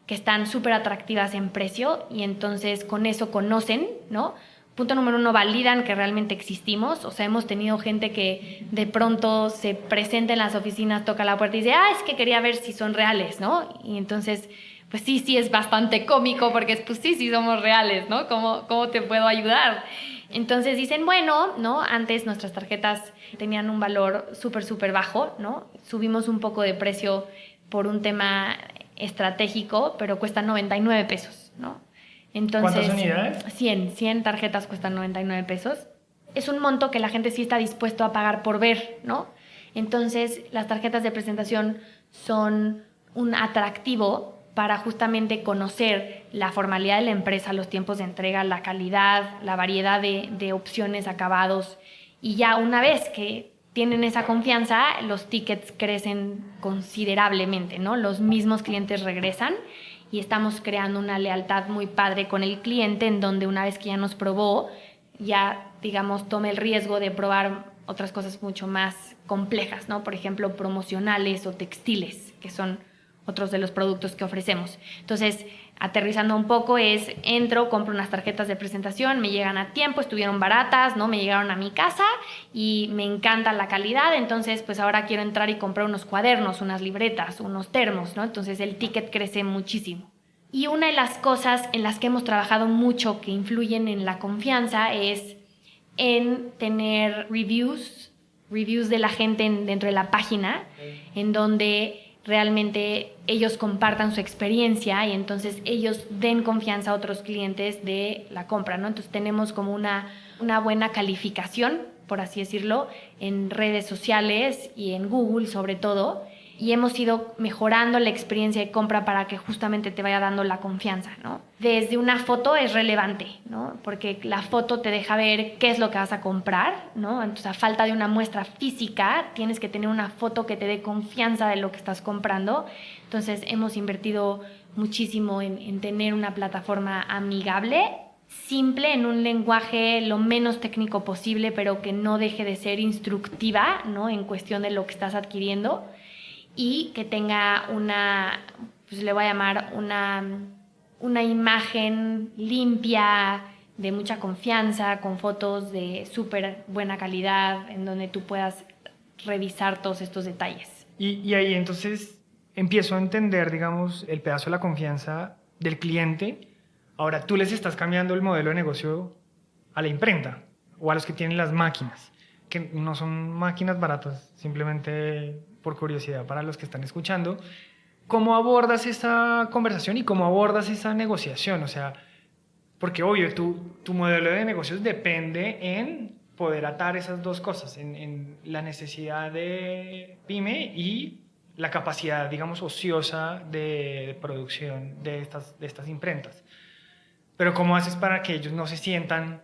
B: que están súper atractivas en precio, y entonces con eso conocen, ¿no? Punto número 1, validan que realmente existimos. O sea, hemos tenido gente que de pronto se presenta en las oficinas, toca la puerta y dice, es que quería ver si son reales, ¿no? Y entonces, pues sí es bastante cómico porque pues sí somos reales, ¿no? ¿Cómo te puedo ayudar? Entonces dicen, bueno, ¿no? Antes nuestras tarjetas tenían un valor súper bajo, ¿no? Subimos un poco de precio por un tema estratégico, pero cuestan 99 pesos, ¿no? Entonces,
A: ¿cuántas unidades?
B: 100 tarjetas cuestan 99 pesos. Es un monto que la gente sí está dispuesto a pagar por ver, ¿no? Entonces, las tarjetas de presentación son un atractivo para justamente conocer la formalidad de la empresa, los tiempos de entrega, la calidad, la variedad de opciones, acabados. Y ya una vez que tienen esa confianza, los tickets crecen considerablemente, ¿no? Los mismos clientes regresan y estamos creando una lealtad muy padre con el cliente, en donde una vez que ya nos probó, ya, digamos, tome el riesgo de probar otras cosas mucho más complejas, ¿no? Por ejemplo, promocionales o textiles, que son otros de los productos que ofrecemos. Entonces, aterrizando un poco entro, compro unas tarjetas de presentación, me llegan a tiempo, estuvieron baratas, ¿no? Me llegaron a mi casa y me encanta la calidad, entonces pues ahora quiero entrar y comprar unos cuadernos, unas libretas, unos termos, ¿no? Entonces el ticket crece muchísimo. Y una de las cosas en las que hemos trabajado mucho que influyen en la confianza es en tener reviews de la gente dentro de la página, en donde realmente ellos compartan su experiencia y entonces ellos den confianza a otros clientes de la compra, ¿no? Entonces tenemos como una buena calificación, por así decirlo, en redes sociales y en Google sobre todo, y hemos ido mejorando la experiencia de compra para que justamente te vaya dando la confianza, ¿no? Desde una foto es relevante, ¿no? Porque la foto te deja ver qué es lo que vas a comprar, ¿no? Entonces, a falta de una muestra física, tienes que tener una foto que te dé confianza de lo que estás comprando. Entonces, hemos invertido muchísimo en tener una plataforma amigable, simple, en un lenguaje lo menos técnico posible, pero que no deje de ser instructiva, ¿no? En cuestión de lo que estás adquiriendo, y que tenga pues le voy a llamar una imagen limpia, de mucha confianza, con fotos de súper buena calidad, en donde tú puedas revisar todos estos detalles.
A: Y ahí entonces empiezo a entender, digamos, el pedazo de la confianza del cliente. Ahora tú les estás cambiando el modelo de negocio a la imprenta o a los que tienen las máquinas, que no son máquinas baratas, simplemente por curiosidad para los que están escuchando. ¿Cómo abordas esa conversación y cómo abordas esa negociación? O sea, porque obvio, tu modelo de negocios depende en poder atar esas dos cosas, en la necesidad de pyme y la capacidad, digamos, ociosa de producción de estas imprentas. Pero ¿cómo haces para que ellos no se sientan,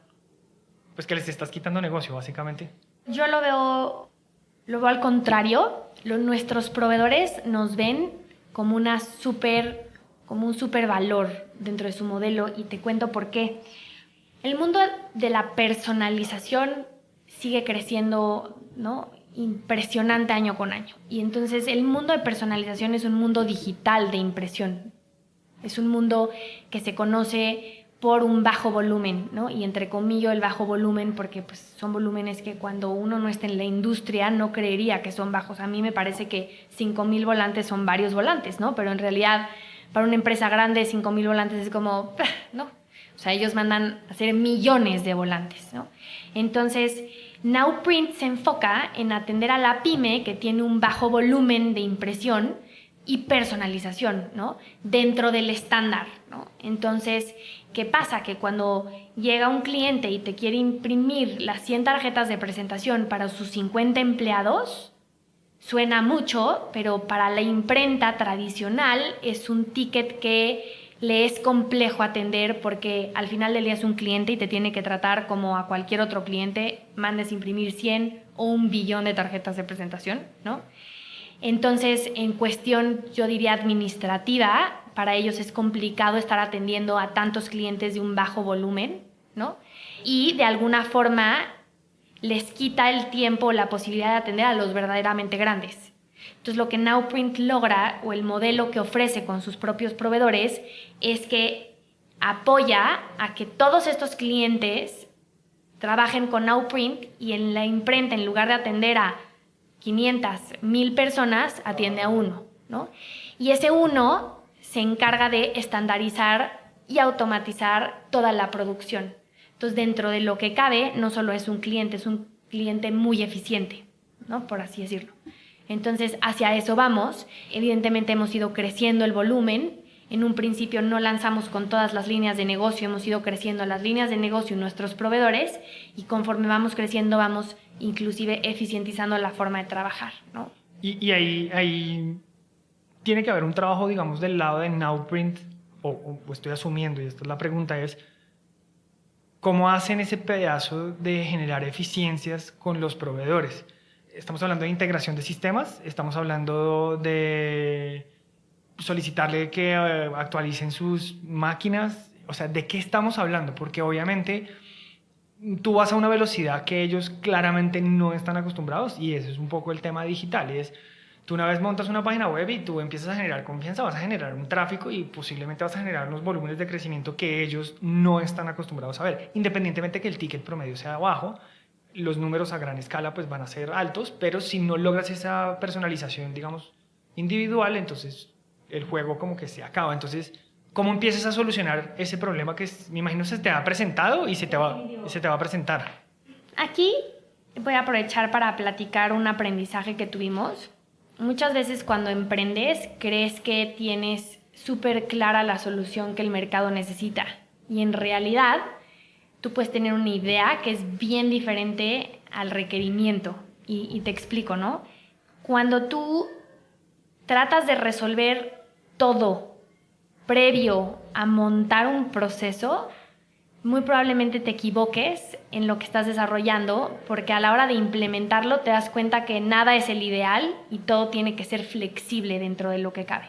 A: pues, que les estás quitando negocio, básicamente?
B: Yo lo veo al contrario. Nuestros proveedores nos ven como un súper valor dentro de su modelo, y te cuento por qué. El mundo de la personalización sigue creciendo, ¿no? Impresionante año con año. Y entonces el mundo de personalización es un mundo digital de impresión. Es un mundo que se conoce por un bajo volumen, ¿no? Y entre comillas el bajo volumen porque pues, son volúmenes que cuando uno no está en la industria no creería que son bajos. A mí me parece que 5,000 volantes son varios volantes, ¿no? Pero en realidad Para una empresa grande, 5,000 volantes es como, no. O sea, ellos mandan a hacer millones de volantes, ¿no? Entonces, Nowprint se enfoca en atender a la pyme que tiene un bajo volumen de impresión y personalización, ¿no? Dentro del estándar, ¿no? Entonces, ¿qué pasa? Que cuando llega un cliente y te quiere imprimir las 100 tarjetas de presentación para sus 50 empleados, suena mucho, pero para la imprenta tradicional es un ticket que le es complejo atender porque al final del día es un cliente y te tiene que tratar como a cualquier otro cliente, mandes imprimir 100 o 1 billón de tarjetas de presentación, ¿no? Entonces, en cuestión, yo diría administrativa, para ellos es complicado estar atendiendo a tantos clientes de un bajo volumen, ¿no? Y de alguna forma les quita el tiempo o la posibilidad de atender a los verdaderamente grandes. Entonces, lo que Nowprint logra, o el modelo que ofrece con sus propios proveedores, es que apoya a que todos estos clientes trabajen con Nowprint y en la imprenta, en lugar de atender a 500, 1000 personas, atiende a uno, ¿no? Y ese uno se encarga de estandarizar y automatizar toda la producción. Entonces, dentro de lo que cabe, no solo es un cliente muy eficiente, ¿no? Por así decirlo. Entonces, hacia eso vamos. Evidentemente hemos ido creciendo el volumen. En un principio no lanzamos con todas las líneas de negocio, hemos ido creciendo las líneas de negocio y nuestros proveedores, y conforme vamos creciendo vamos inclusive eficientizando la forma de trabajar, ¿no?
A: Y ahí tiene que haber un trabajo, digamos, del lado de Nowprint, o estoy asumiendo, y esta es la pregunta, es ¿cómo hacen ese pedazo de generar eficiencias con los proveedores? Estamos hablando de integración de sistemas, estamos hablando de solicitarle que actualicen sus máquinas, o sea, ¿de qué estamos hablando? Porque obviamente tú vas a una velocidad que ellos claramente no están acostumbrados, y eso es un poco el tema digital, y es, tú una vez montas una página web y tú empiezas a generar confianza, vas a generar un tráfico y posiblemente vas a generar unos volúmenes de crecimiento que ellos no están acostumbrados a ver, independientemente que el ticket promedio sea bajo. Los números a gran escala pues van a ser altos, pero si no logras esa personalización, digamos, individual, entonces el juego como que se acaba. Entonces, ¿cómo empiezas a solucionar ese problema que me imagino se te ha presentado y se te va a presentar?
B: Aquí voy a aprovechar para platicar un aprendizaje que tuvimos. Muchas veces cuando emprendes crees que tienes súper clara la solución que el mercado necesita, y en realidad tú puedes tener una idea que es bien diferente al requerimiento. Y te explico, ¿no? Cuando tú tratas de resolver todo previo a montar un proceso, muy probablemente te equivoques en lo que estás desarrollando, porque a la hora de implementarlo te das cuenta que nada es el ideal y todo tiene que ser flexible dentro de lo que cabe.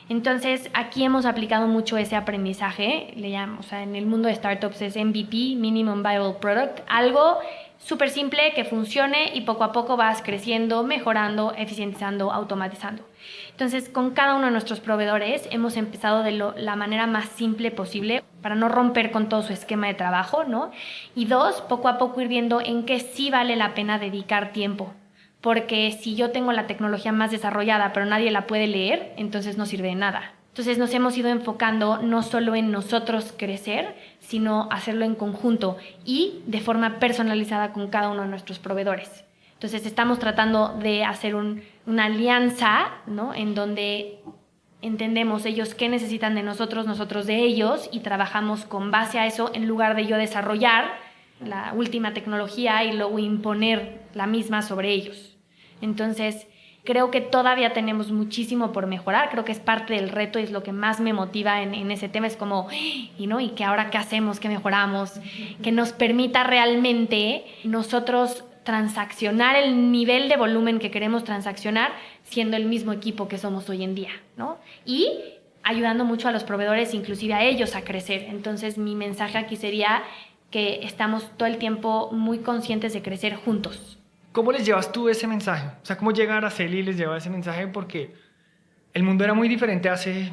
B: Entonces, aquí hemos aplicado mucho ese aprendizaje, le llamamos, o sea, en el mundo de startups es MVP, Minimum Viable Product, algo súper simple que funcione y poco a poco vas creciendo, mejorando, eficientizando, automatizando. Entonces, con cada uno de nuestros proveedores hemos empezado de la manera más simple posible para no romper con todo su esquema de trabajo, ¿no? Y dos, poco a poco ir viendo en qué sí vale la pena dedicar tiempo. Porque si yo tengo la tecnología más desarrollada pero nadie la puede leer, entonces no sirve de nada. Entonces nos hemos ido enfocando no solo en nosotros crecer, sino hacerlo en conjunto y de forma personalizada con cada uno de nuestros proveedores. Entonces estamos tratando de hacer una alianza, ¿no? En donde entendemos ellos qué necesitan de nosotros, nosotros de ellos, y trabajamos con base a eso en lugar de yo desarrollar la última tecnología y luego imponer la misma sobre ellos. Entonces, creo que todavía tenemos muchísimo por mejorar. Creo que es parte del reto y es lo que más me motiva en ese tema. Es como, ¿y que ahora qué hacemos? ¿Qué mejoramos? Que nos permita realmente nosotros transaccionar el nivel de volumen que queremos transaccionar siendo el mismo equipo que somos hoy en día, ¿no? Y ayudando mucho a los proveedores, inclusive a ellos a crecer. Entonces, mi mensaje aquí sería que estamos todo el tiempo muy conscientes de crecer juntos.
A: ¿Cómo les llevas tú ese mensaje? O sea, ¿cómo llega Araceli y les lleva ese mensaje? Porque el mundo era muy diferente hace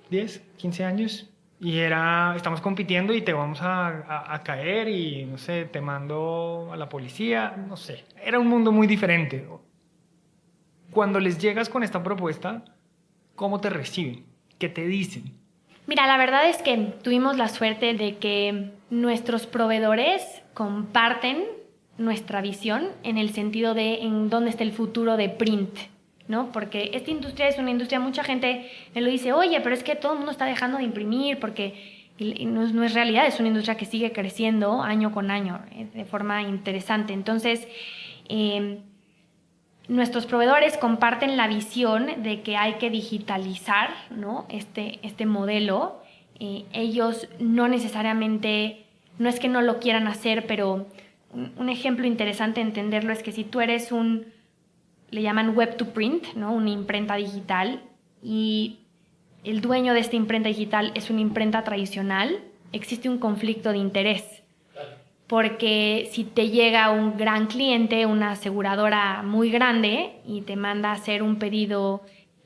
A: 10, 15 años y estamos compitiendo y te vamos a caer y, no sé, te mando a la policía, no sé. Era un mundo muy diferente. Cuando les llegas con esta propuesta, ¿cómo te reciben? ¿Qué te dicen?
B: Mira, la verdad es que tuvimos la suerte de que nuestros proveedores comparten nuestra visión en el sentido de en dónde está el futuro de print, ¿no? Porque esta industria es una industria, mucha gente me lo dice, oye, pero es que todo el mundo está dejando de imprimir porque y no es realidad, es una industria que sigue creciendo año con año de forma interesante. Entonces, nuestros proveedores comparten la visión de que hay que digitalizar, ¿no? este modelo. Ellos no necesariamente, no es que no lo quieran hacer, pero un ejemplo interesante de entenderlo es que si tú eres le llaman web to print, ¿no? Una imprenta digital, y el dueño de esta imprenta digital es una imprenta tradicional, existe un conflicto de interés. Porque si te llega un gran cliente, una aseguradora muy grande, y te manda a hacer un pedido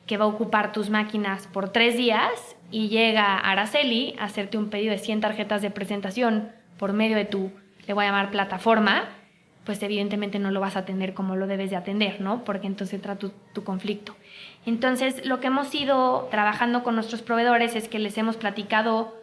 B: que va a ocupar tus máquinas por 3 días, y llega Araceli a hacerte un pedido de 100 tarjetas de presentación por medio de tu, le voy a llamar plataforma, pues evidentemente no lo vas a atender como lo debes de atender, ¿no? Porque entonces entra tu conflicto. Entonces, lo que hemos ido trabajando con nuestros proveedores es que les hemos platicado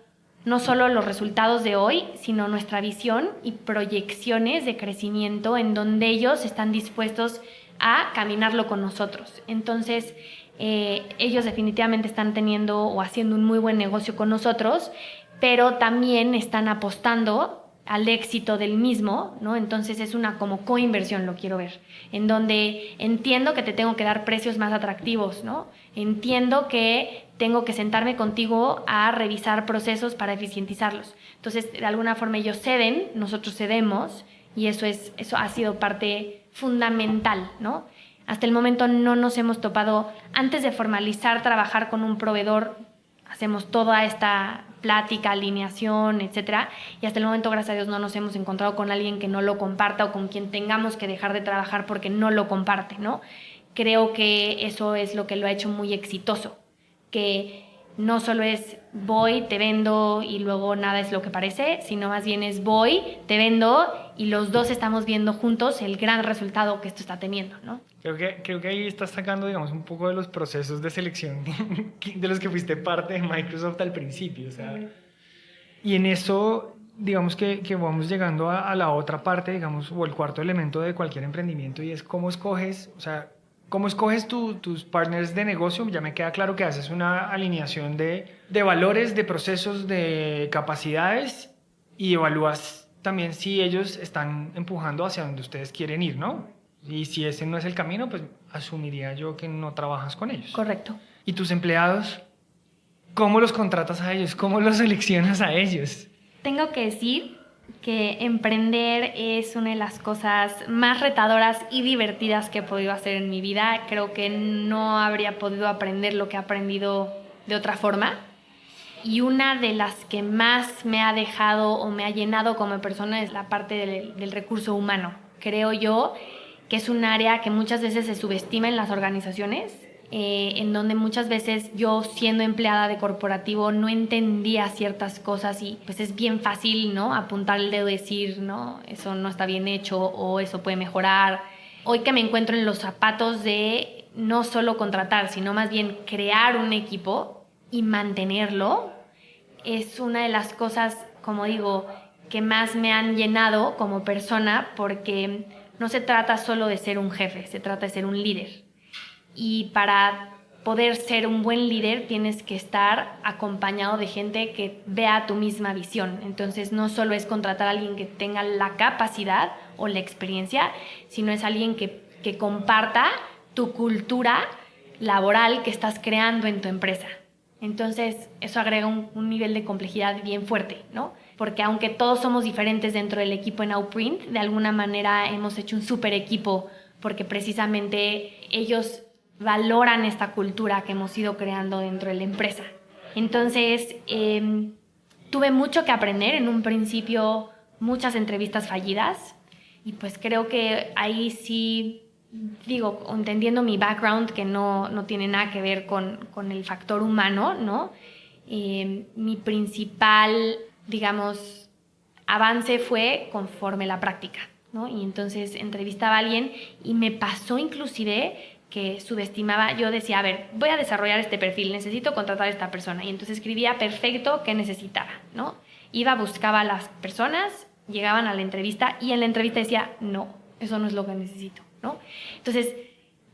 B: no solo los resultados de hoy, sino nuestra visión y proyecciones de crecimiento en donde ellos están dispuestos a caminarlo con nosotros. Entonces, ellos definitivamente están teniendo o haciendo un muy buen negocio con nosotros, pero también están apostando al éxito del mismo, ¿no? Entonces es una como coinversión, lo quiero ver, en donde entiendo que te tengo que dar precios más atractivos, ¿no? Entiendo que tengo que sentarme contigo a revisar procesos para eficientizarlos. Entonces, de alguna forma ellos ceden, nosotros cedemos, y eso ha sido parte fundamental, ¿no? Hasta el momento no nos hemos topado, antes de formalizar, trabajar con un proveedor, hacemos toda esta plática, alineación, etcétera, y hasta el momento, gracias a Dios, no nos hemos encontrado con alguien que no lo comparta o con quien tengamos que dejar de trabajar porque no lo comparte, ¿no? Creo que eso es lo que lo ha hecho muy exitoso, que no solo es voy, te vendo y luego nada es lo que parece, sino más bien es voy, te vendo y los dos estamos viendo juntos el gran resultado que esto está teniendo, ¿no?
A: Creo que ahí estás sacando, digamos, un poco de los procesos de selección de los que fuiste parte de Microsoft al principio, o sea, y en eso, digamos que vamos llegando a la otra parte, digamos, o el cuarto elemento de cualquier emprendimiento, y es cómo escoges, o sea, cómo escoges tus partners de negocio. Ya me queda claro que haces una alineación de valores, de procesos, de capacidades, y evalúas también si ellos están empujando hacia donde ustedes quieren ir, ¿no? Y si ese no es el camino, pues asumiría yo que no trabajas con ellos.
B: Correcto.
A: ¿Y tus empleados? ¿Cómo los contratas a ellos? ¿Cómo los seleccionas a ellos?
B: Tengo que decir que emprender es una de las cosas más retadoras y divertidas que he podido hacer en mi vida. Creo que no habría podido aprender lo que he aprendido de otra forma. Y una de las que más me ha dejado o me ha llenado como persona es la parte del recurso humano. Creo yo que es un área que muchas veces se subestima en las organizaciones, en donde muchas veces yo, siendo empleada de corporativo, no entendía ciertas cosas, y pues es bien fácil, ¿no?, apuntar el dedo y decir, no, eso no está bien hecho o eso puede mejorar. Hoy que me encuentro en los zapatos de no solo contratar, sino más bien crear un equipo y mantenerlo, es una de las cosas, como digo, que más me han llenado como persona, porque no se trata solo de ser un jefe, se trata de ser un líder. Y para poder ser un buen líder tienes que estar acompañado de gente que vea tu misma visión. Entonces no solo es contratar a alguien que tenga la capacidad o la experiencia, sino es alguien que comparta tu cultura laboral que estás creando en tu empresa. Entonces eso agrega un nivel de complejidad bien fuerte, ¿no? Porque aunque todos somos diferentes dentro del equipo en Outprint, de alguna manera hemos hecho un súper equipo, porque precisamente ellos valoran esta cultura que hemos ido creando dentro de la empresa. Entonces, tuve mucho que aprender. En un principio, muchas entrevistas fallidas, y pues creo que ahí sí, digo, entendiendo mi background, que no tiene nada que ver con el factor humano, ¿no? Mi principal, digamos, avance fue conforme la práctica, ¿no? Y entonces entrevistaba a alguien y me pasó inclusive que subestimaba. Yo decía, a ver, voy a desarrollar este perfil, necesito contratar a esta persona. Y entonces escribía perfecto qué necesitara, ¿no? Iba, buscaba a las personas, llegaban a la entrevista y en la entrevista decía, no, eso no es lo que necesito, ¿no? Entonces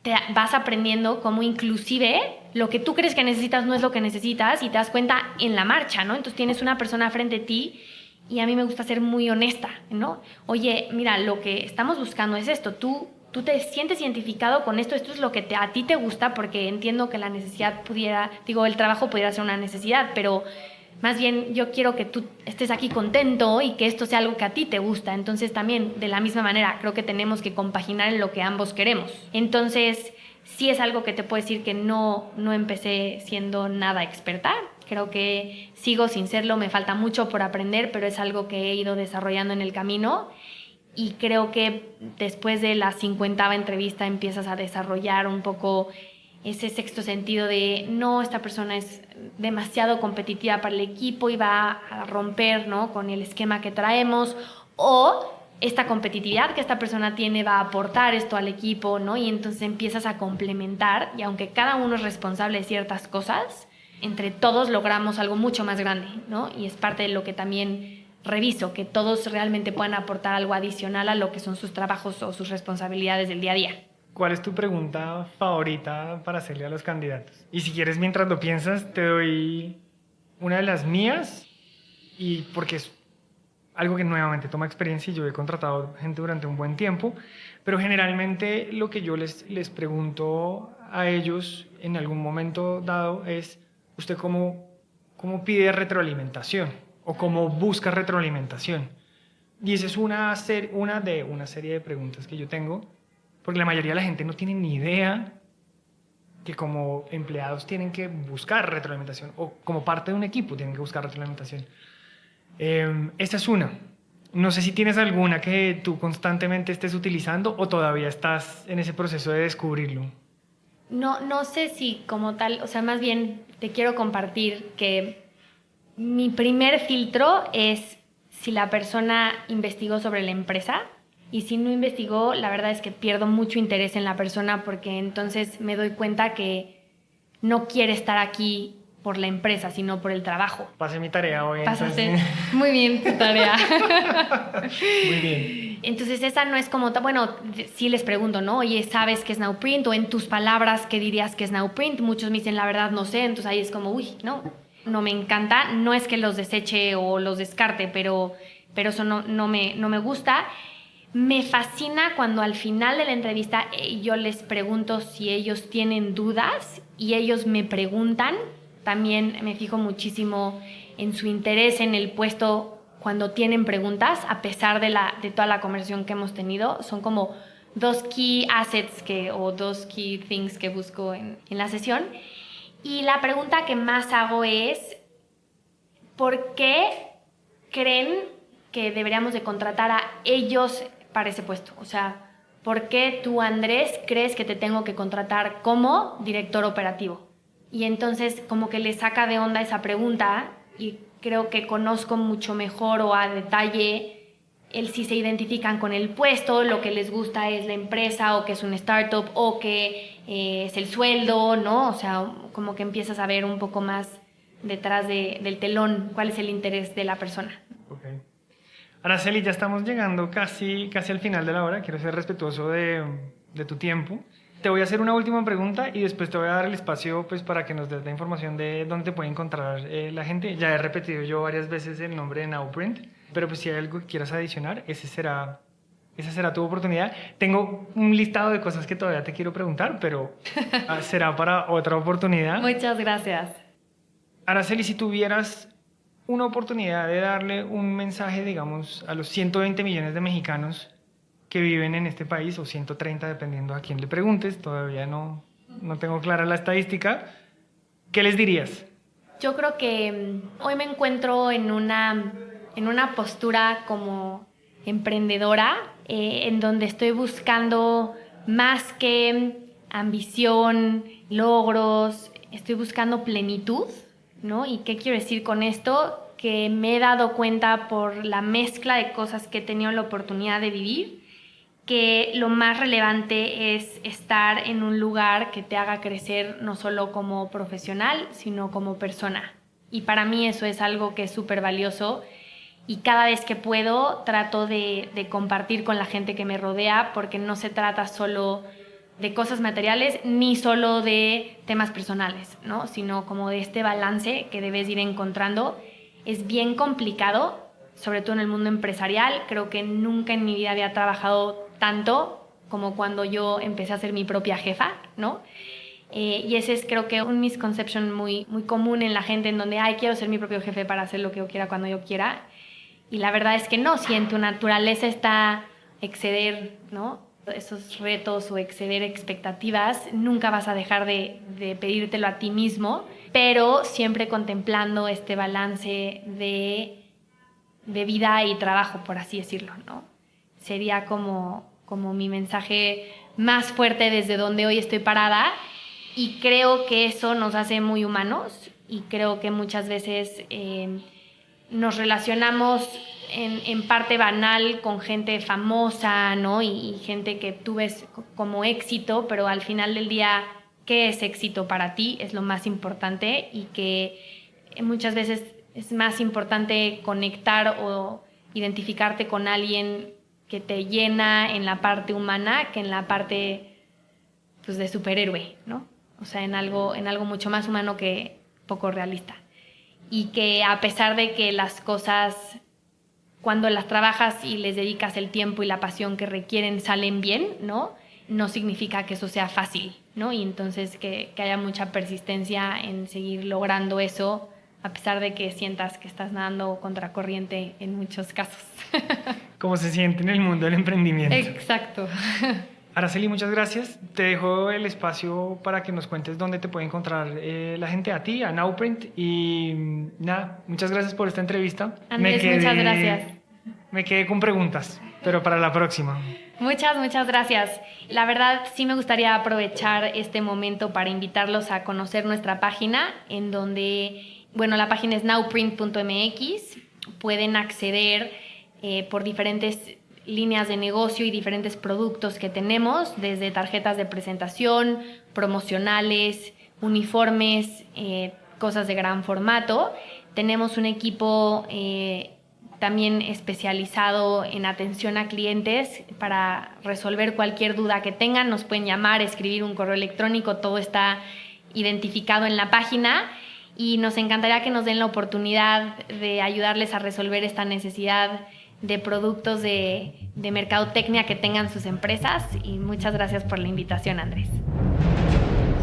B: te vas aprendiendo cómo inclusive lo que tú crees que necesitas no es lo que necesitas y te das cuenta en la marcha, ¿no? Entonces tienes una persona frente a ti y a mí me gusta ser muy honesta, ¿no? Oye, mira, lo que estamos buscando es esto, tú te sientes identificado con esto es lo que a ti te gusta, porque entiendo que la necesidad el trabajo pudiera ser una necesidad, pero más bien yo quiero que tú estés aquí contento y que esto sea algo que a ti te gusta. Entonces también de la misma manera creo que tenemos que compaginar en lo que ambos queremos. Entonces sí es algo que te puedo decir que no empecé siendo nada experta. Creo que sigo sin serlo, me falta mucho por aprender, pero es algo que he ido desarrollando en el camino. Y creo que después de la 50ª entrevista empiezas a desarrollar un poco ese sexto sentido de no, esta persona es demasiado competitiva para el equipo y va a romper, ¿no?, con el esquema que traemos, o esta competitividad que esta persona tiene va a aportar esto al equipo, ¿no? Y entonces empiezas a complementar, y aunque cada uno es responsable de ciertas cosas, entre todos logramos algo mucho más grande, ¿no? Y es parte de lo que también reviso, que todos realmente puedan aportar algo adicional a lo que son sus trabajos o sus responsabilidades del día a día.
A: ¿Cuál es tu pregunta favorita para hacerle a los candidatos? Y si quieres, mientras lo piensas, te doy una de las mías, y porque es algo que nuevamente toma experiencia y yo he contratado gente durante un buen tiempo, pero generalmente lo que yo les pregunto a ellos en algún momento dado es, ¿usted cómo pide retroalimentación o cómo busca retroalimentación? Y esa es una serie de preguntas que yo tengo, porque la mayoría de la gente no tiene ni idea que como empleados tienen que buscar retroalimentación, o como parte de un equipo tienen que buscar retroalimentación. Esta es una. No sé si tienes alguna que tú constantemente estés utilizando o todavía estás en ese proceso de descubrirlo.
B: No sé si como tal, o sea, más bien te quiero compartir que mi primer filtro es si la persona investigó sobre la empresa, y si no investigó, la verdad es que pierdo mucho interés en la persona, porque entonces me doy cuenta que no quiere estar aquí por la empresa, sino por el trabajo.
A: Pasé mi tarea hoy.
B: Pasaste muy bien tu tarea.
A: Muy bien.
B: Entonces esa no es como, bueno, sí les pregunto, ¿no? Oye, ¿sabes qué es Nowprint? O en tus palabras, ¿qué dirías que es Nowprint? Muchos me dicen, la verdad, no sé. Entonces ahí es como, uy, no me encanta. No es que los deseche o los descarte, pero eso no me gusta. Me fascina cuando al final de la entrevista yo les pregunto si ellos tienen dudas y ellos me preguntan. También me fijo muchísimo en su interés en el puesto cuando tienen preguntas, a pesar de toda la conversación que hemos tenido. Son como 2 key assets o 2 key things que busco en la sesión. Y la pregunta que más hago es, ¿por qué creen que deberíamos de contratar a ellos para ese puesto? O sea, ¿por qué tú, Andrés, crees que te tengo que contratar como director operativo? Y entonces como que le saca de onda esa pregunta, y creo que conozco mucho mejor o a detalle el si se identifican con el puesto, lo que les gusta es la empresa, o que es un startup, o que es el sueldo, ¿no? O sea, como que empiezas a ver un poco más detrás del telón cuál es el interés de la persona.
A: Okay. Araceli, ya estamos llegando casi al final de la hora. Quiero ser respetuoso de tu tiempo. Te voy a hacer una última pregunta y después te voy a dar el espacio, pues, para que nos des la información de dónde te puede encontrar la gente. Ya he repetido yo varias veces el nombre de Nowprint, pero pues si hay algo que quieras adicionar, esa será tu oportunidad. Tengo un listado de cosas que todavía te quiero preguntar, pero será para otra oportunidad.
B: Muchas gracias.
A: Araceli, si tuvieras una oportunidad de darle un mensaje, digamos, a los 120 millones de mexicanos que viven en este país, o 130 dependiendo a quién le preguntes, todavía no tengo clara la estadística, ¿qué les dirías?
B: Yo creo que hoy me encuentro en una postura como emprendedora, en donde estoy buscando más que ambición, logros, estoy buscando plenitud, ¿no? ¿Y qué quiero decir con esto? Que me he dado cuenta por la mezcla de cosas que he tenido la oportunidad de vivir, que lo más relevante es estar en un lugar que te haga crecer no solo como profesional, sino como persona. Y para mí eso es algo que es súper valioso y cada vez que puedo trato de compartir con la gente que me rodea, porque no se trata solo de cosas materiales ni solo de temas personales, ¿no? Sino como de este balance que debes ir encontrando. Es bien complicado, sobre todo en el mundo empresarial. Creo que nunca en mi vida había trabajado tanto como cuando yo empecé a ser mi propia jefa, ¿no? Y ese es, creo que, un misconception muy, muy común en la gente, en donde, quiero ser mi propio jefe para hacer lo que yo quiera cuando yo quiera. Y la verdad es que no, si en tu naturaleza está exceder, ¿no?, esos retos o exceder expectativas, nunca vas a dejar de pedírtelo a ti mismo, pero siempre contemplando este balance de vida y trabajo, por así decirlo, ¿no? Sería como mi mensaje más fuerte desde donde hoy estoy parada, y creo que eso nos hace muy humanos, y creo que muchas veces nos relacionamos en parte banal con gente famosa, ¿no? Y gente que tú ves como éxito, pero al final del día, ¿qué es éxito para ti? Es lo más importante, y que muchas veces es más importante conectar o identificarte con alguien que te llena en la parte humana que en la parte, pues, de superhéroe, ¿no? O sea, en algo mucho más humano que poco realista. Y que a pesar de que las cosas, cuando las trabajas y les dedicas el tiempo y la pasión que requieren, salen bien, ¿no? No significa que eso sea fácil, ¿no? Y entonces que haya mucha persistencia en seguir logrando eso, a pesar de que sientas que estás nadando contracorriente en muchos casos.
A: Como se siente en el mundo del emprendimiento.
B: Exacto.
A: Araceli, muchas gracias. Te dejo el espacio para que nos cuentes dónde te puede encontrar la gente, a ti, a Nowprint. Y nada, muchas gracias por esta entrevista.
B: Andrés, muchas gracias.
A: Me quedé con preguntas, pero para la próxima.
B: Muchas gracias. La verdad, sí me gustaría aprovechar este momento para invitarlos a conocer nuestra página, en donde, bueno, la página es nowprint.mx. Pueden acceder por diferentes líneas de negocio y diferentes productos que tenemos, desde tarjetas de presentación, promocionales, uniformes, cosas de gran formato. Tenemos un equipo también especializado en atención a clientes para resolver cualquier duda que tengan. Nos pueden llamar, escribir un correo electrónico, todo está identificado en la página, y nos encantaría que nos den la oportunidad de ayudarles a resolver esta necesidad de productos de mercadotecnia que tengan sus empresas. Y muchas gracias por la invitación, Andrés.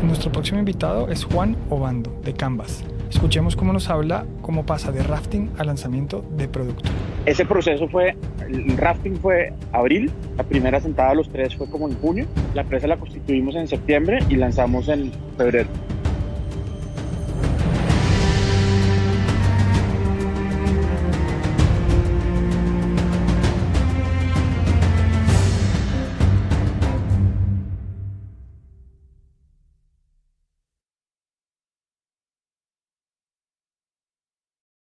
A: Nuestro próximo invitado es Juan Obando, de Canvas. Escuchemos cómo nos habla cómo pasa de rafting a lanzamiento de producto.
C: Ese proceso el rafting fue abril, la primera sentada de los 3 fue como en junio, la empresa la constituimos en septiembre y lanzamos en febrero.